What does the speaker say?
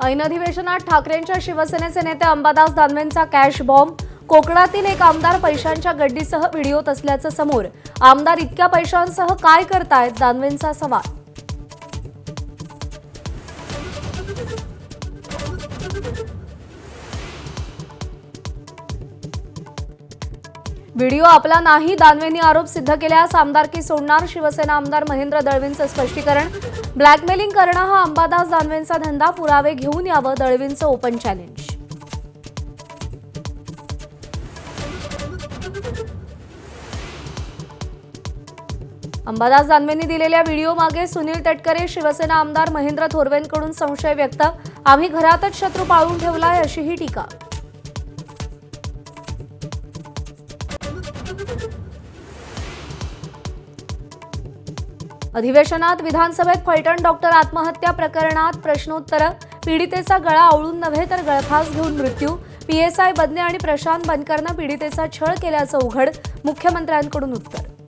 ऐन अधिवेशनात ठाकरेंच्या शिवसेनेचे नेते अंबादास दानवेंचा कॅश बॉम्ब। कोकणातील एक आमदार पैशांच्या गड्डीसह व्हिडिओत असल्याचं समोर। आमदार इतक्या पैशांसह काय करतायत, दानवेंचा सवाल। व्हिडिओ आपला नाही, दानवेंनी आरोप सिद्ध केल्यास आमदारकी सोडणार। शिवसेना आमदार महेंद्र दळवींचं स्पष्टीकरण। ब्लॅकमेलिंग करणं हा अंबादास दानवेंचा धंदा, पुरावे घेऊन यावं, दळवींचं ओपन चॅलेंज। अंबादास दानवेंनी दिलेल्या व्हिडिओ मागे सुनील तटकरे, शिवसेना आमदार महेंद्र थोरवेंकडून संशय व्यक्त। आम्ही घरातच शत्रू पाळून ठेवलाय, अशीही टीका। अधिवेशनात विधानसभेत फलटण डॉक्टर आत्महत्या प्रकरणात प्रश्नोत्तर। पीडितेचा गळा आवळून नव्हे तर गळफास घेऊन मृत्यू। पीएसआय बदने आणि प्रशांत बनकरनं पीडितेचा छळ केल्याचं उघड। मुख्यमंत्र्यांकडून उत्तर।